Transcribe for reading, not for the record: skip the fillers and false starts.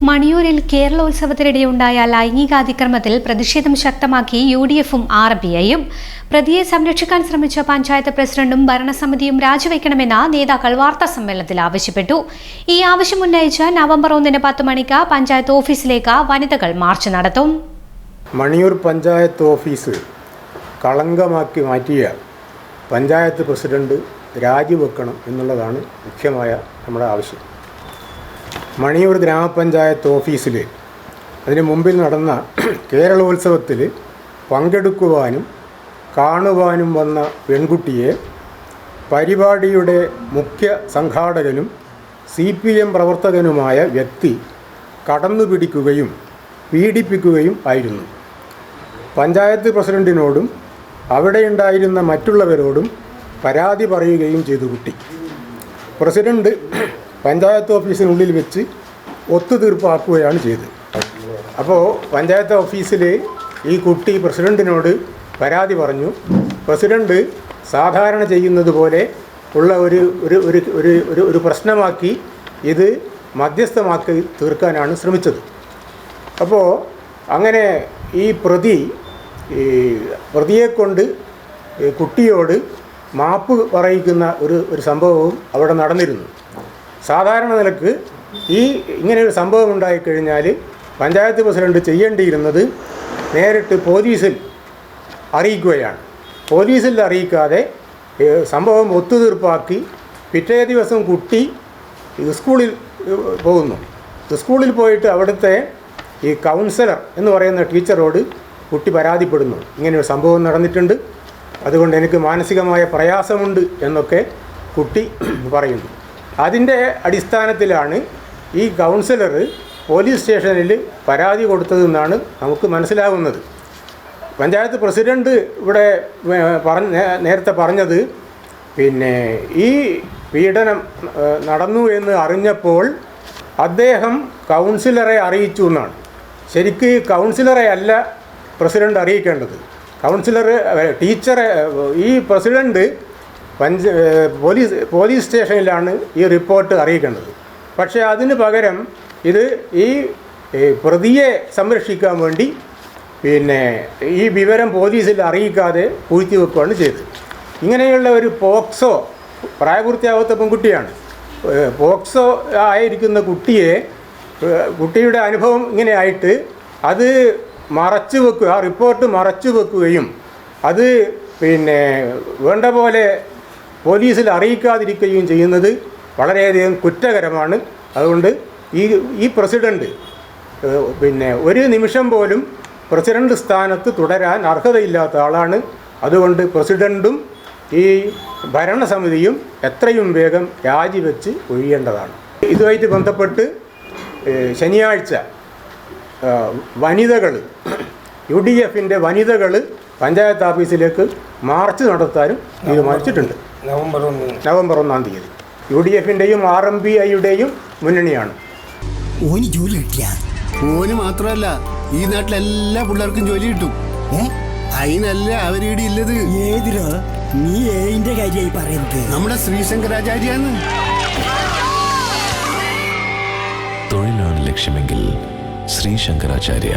മണിയൂരിൽ കേരളോത്സവത്തിനിടെയുണ്ടായ ലൈംഗികാതിക്രമത്തിൽ പ്രതിഷേധം ശക്തമാക്കി UDF-ഉം RBI-യും പ്രതിയെ സംരക്ഷിക്കാൻ ശ്രമിച്ച പഞ്ചായത്ത് പ്രസിഡന്റും ഭരണസമിതിയും രാജിവെക്കണമെന്ന് നേതാക്കൾ വാർത്താസമ്മേളനത്തിൽ ആവശ്യപ്പെട്ടു. ഈ ആവശ്യം ഉന്നയിച്ച് നവംബർ 1-ന് 10 മണിക്ക് പഞ്ചായത്ത് ഓഫീസിലേക്ക് വനിതകൾ മാർച്ച് നടത്തും. മണിയൂർ പഞ്ചായത്ത് ഓഫീസ് കളങ്കമാക്കി മാറ്റിയ പഞ്ചായത്ത് പ്രസിഡന്റ് രാജിവെക്കണം എന്നുള്ളതാണ് മുഖ്യമായ നമ്മുടെ ആവശ്യം. മണിയൂർ ഗ്രാമപഞ്ചായത്ത് ഓഫീസിൽ അതിന് മുമ്പിൽ നടന്ന കേരളോത്സവത്തിൽ പങ്കെടുക്കുവാനും കാണുവാനും വന്ന പെൺകുട്ടിയെ പരിപാടിയുടെ മുഖ്യ സംഘാടകനും CPM പ്രവർത്തകനുമായ വ്യക്തി കടന്നുപിടിക്കുകയും പീഡിപ്പിക്കുകയും ആയിരുന്നു. പഞ്ചായത്ത് പ്രസിഡന്റിനോടും അവിടെയുണ്ടായിരുന്ന മറ്റുള്ളവരോടും പരാതി പറയുകയും ചെയ്തു. കുട്ടി പ്രസിഡന്റ് പഞ്ചായത്ത് ഓഫീസിനുള്ളിൽ വെച്ച് ഒത്തുതീർപ്പാക്കുകയാണ് ചെയ്തത്. അപ്പോൾ പഞ്ചായത്ത് ഓഫീസിൽ ഈ കുട്ടി പ്രസിഡന്റിനോട് പരാതി പറഞ്ഞു. പ്രസിഡന്റ് സാധാരണ ചെയ്യുന്നത് പോലെ ഉള്ള ഒരു പ്രശ്നമാക്കി ഇത് മധ്യസ്ഥമാക്കി തീർക്കാനാണ് ശ്രമിച്ചത്. അപ്പോൾ അങ്ങനെ ഈ പ്രതിയെക്കൊണ്ട് കുട്ടിയോട് മാപ്പ് പറയിക്കുന്ന ഒരു സംഭവവും അവിടെ നടന്നിരുന്നു. സാധാരണ നിലക്ക് ഇങ്ങനെയൊരു സംഭവം ഉണ്ടായിക്കഴിഞ്ഞാൽ പഞ്ചായത്ത് പ്രസിഡന്റ് ചെയ്യേണ്ടിയിരുന്നത് നേരിട്ട് പോലീസിൽ അറിയിക്കുകയാണ്. പോലീസിൽ അറിയിക്കാതെ സംഭവം ഒത്തുതീർപ്പാക്കി പിറ്റേ ദിവസം കുട്ടി സ്കൂളിൽ പോകുന്നു. സ്കൂളിൽ പോയിട്ട് അവിടുത്തെ ഈ കൗൺസിലർ എന്ന് പറയുന്ന ടീച്ചറോട് കുട്ടി പരാതിപ്പെടുന്നു. ഇങ്ങനെയൊരു സംഭവം നടന്നിട്ടുണ്ട്, അതുകൊണ്ട് എനിക്ക് മാനസികമായ പ്രയാസമുണ്ട് എന്നൊക്കെ കുട്ടി പറയുന്നു. അതിൻ്റെ അടിസ്ഥാനത്തിലാണ് ഈ കൗൺസിലർ പോലീസ് സ്റ്റേഷനിൽ പരാതി കൊടുത്തതെന്നാണ് നമുക്ക് മനസ്സിലാകുന്നത്. പഞ്ചായത്ത് പ്രസിഡന്റ് ഇവിടെ നേരത്തെ പറഞ്ഞത് ഈ പീഡനം നടന്നു എന്ന് അറിഞ്ഞപ്പോൾ അദ്ദേഹം കൗൺസിലറെ അറിയിച്ചു എന്നാണ്. ശരിക്ക് കൗൺസിലറെ അല്ല പ്രസിഡന്റ് അറിയിക്കേണ്ടത്. ടീച്ചറെ ഈ പ്രസിഡന്റ് പോലീസ് സ്റ്റേഷനിലാണ് ഈ റിപ്പോർട്ട് അറിയിക്കേണ്ടത്. പക്ഷേ അതിന് പകരം ഇത് ഈ പ്രതിയെ സംരക്ഷിക്കാൻ വേണ്ടി ഈ വിവരം പോലീസിൽ അറിയിക്കാതെ പൂഴ്ത്തി വെക്കുകയാണ് ചെയ്തത്. ഇങ്ങനെയുള്ള ഒരു പോക്സോ പ്രായപൂർത്തിയാവാത്ത പെൺകുട്ടിയാണ്. പോക്സോ ആയിരിക്കുന്ന കുട്ടിയുടെ അനുഭവം ഇങ്ങനെ ആയിട്ട് അത് മറച്ചു വെക്കുക, ആ റിപ്പോർട്ട് മറച്ചു വെക്കുകയും അത് വേണ്ട പോലെ പോലീസിൽ അറിയിക്കാതിരിക്കുകയും ചെയ്യുന്നത് വളരെയധികം കുറ്റകരമാണ്. അതുകൊണ്ട് ഈ പ്രസിഡന്റ് ഒരു നിമിഷം പോലും പ്രസിഡന്റ് സ്ഥാനത്ത് തുടരാൻ അർഹതയില്ലാത്ത ആളാണ്. അതുകൊണ്ട് പ്രസിഡന്റും ഈ ഭരണസമിതിയും എത്രയും വേഗം രാജിവെച്ച് ഒഴിയേണ്ടതാണ്. ഇതുമായിട്ട് ബന്ധപ്പെട്ട് ശനിയാഴ്ച വനിതകൾ UDF-ന്റെ വനിതകൾ പഞ്ചായത്ത് ഓഫീസിലേക്ക് മാർച്ച് നടത്താനും തീരുമാനിച്ചിട്ടുണ്ട്. നവംബർ 1-ാം തീയതി UDF-ന്റെയും RMPI-യുടെയും മുന്നണിയാണ്. ഓന് ജോലി കിട്ടിയ ഓന് മാത്രമല്ല ഈ നാട്ടിലെല്ലാ പിള്ളേർക്കും ജോലി കിട്ടും. അതിനല്ല അവരിവിടെ ഇല്ലത്. ഏതിരോ നീ ഏതിന്റെ കാര്യമായി പറയുന്നത്? നമ്മുടെ ശ്രീശങ്കരാചാര്യാണ്. തൊഴിലാണ് ലക്ഷ്യമെങ്കിൽ ശ്രീശങ്കരാചാര്യ.